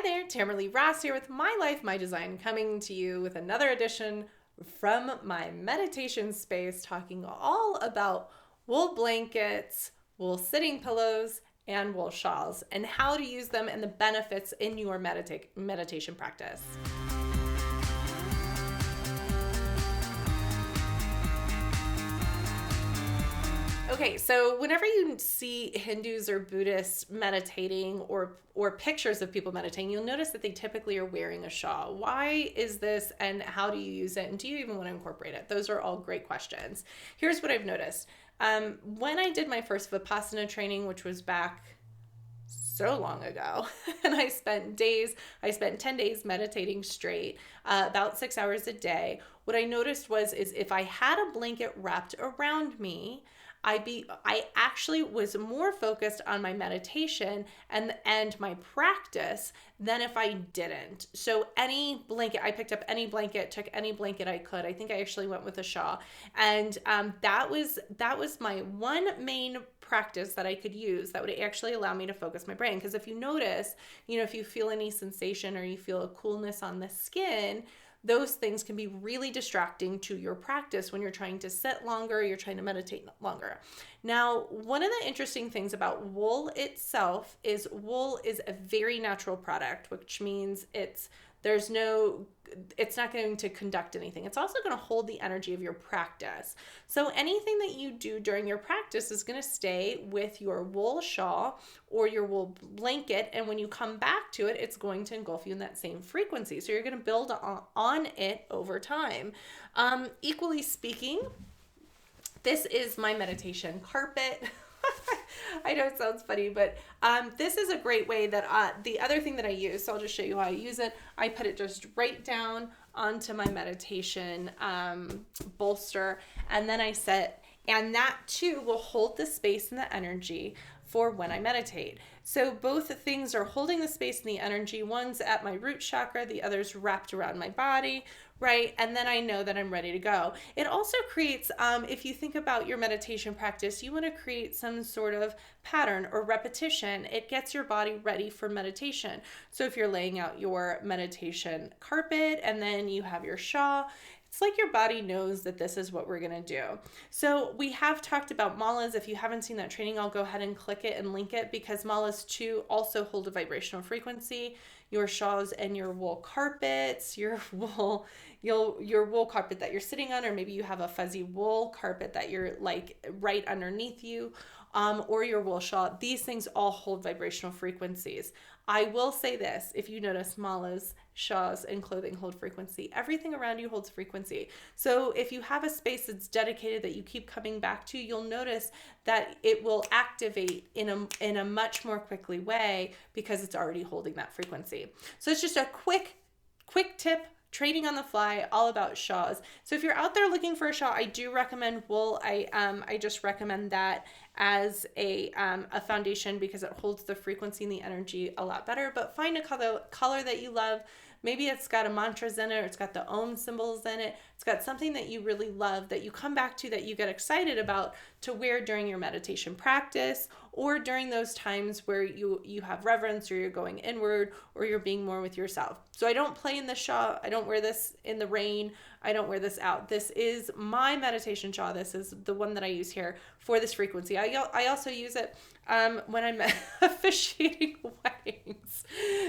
there, Tamara Ross here with My Life, My Design, coming to you with another edition from my meditation space, talking all about wool blankets, wool sitting pillows, and wool shawls, and how to use them and the benefits in your meditation practice. Okay, so whenever you see Hindus or Buddhists meditating or pictures of people meditating, you'll notice that they typically are wearing a shawl. Why is this, and how do you use it, and do you even want to incorporate it? Those are all great questions. Here's what I've noticed. When I did my first Vipassana training, which was back so long ago, and I spent 10 days meditating straight, about 6 hours a day. What I noticed is if I had a blanket wrapped around me, I actually was more focused on my meditation and my practice than if I didn't. So any blanket, I picked up any blanket, took any blanket I could. I think I actually went with a shawl, and that was my one main practice that I could use that would actually allow me to focus my brain. Because if you notice, if you feel any sensation or you feel a coolness on the skin, those things can be really distracting to your practice when you're trying to sit longer, you're trying to meditate longer. Now, one of the interesting things about wool itself is wool is a very natural product, which means it's not going to conduct anything. It's also going to hold the energy of your practice. So anything that you do during your practice is going to stay with your wool shawl or your wool blanket. And when you come back to it, it's going to engulf you in that same frequency. So you're going to build on it over time. Equally speaking, this is my meditation carpet. I know it sounds funny, but this is a great way that the other thing that I use, so I'll just show you how I use it. I put it just right down onto my meditation bolster, and then I sit, and that too will hold the space and the energy for when I meditate. So both things are holding the space and the energy. One's at my root chakra, the other's wrapped around my body, right? And then I know that I'm ready to go. It also creates, if you think about your meditation practice, you want to create some sort of pattern or repetition. It gets your body ready for meditation. So if you're laying out your meditation carpet and then you have your shawl, it's like your body knows that this is what we're going to do. So we have talked about malas. If you haven't seen that training, I'll go ahead and click it and link it, because malas too also hold a vibrational frequency. Your shawls and your wool carpets, your wool carpet that you're sitting on, or maybe you have a fuzzy wool carpet that you're like right underneath you, or your wool shawl. These things all hold vibrational frequencies. I will say this, if you notice, malas, shawls, and clothing hold frequency. Everything around you holds frequency. So if you have a space that's dedicated that you keep coming back to, you'll notice that it will activate in a much more quickly way because it's already holding that frequency. So it's just a quick tip, training on the fly, all about shawls. So if you're out there looking for a shawl, I do recommend wool. I just recommend that as a foundation because it holds the frequency and the energy a lot better. But find a color that you love. Maybe it's got a mantras in it, or it's got the Om symbols in it. It's got something that you really love, that you come back to, that you get excited about to wear during your meditation practice, or during those times where you have reverence, or you're going inward, or you're being more with yourself. So I don't play in the shawl. I don't wear this in the rain. I don't wear this out. This is my meditation shawl. This is the one that I use here for this frequency. I also use it when I'm officiating weddings.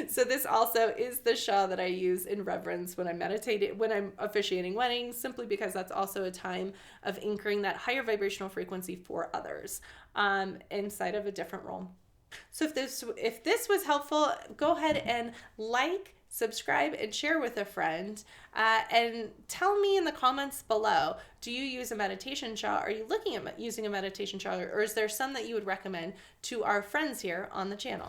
So this also is the shawl that I use in reverence when I'm officiating weddings, simply because that's also a time of anchoring that higher vibrational frequency for others inside of a different role. So if this was helpful, go ahead and subscribe, and share with a friend, and tell me in the comments below, do you use a meditation shawl? Are you looking at using a meditation shawl, or is there some that you would recommend to our friends here on the channel?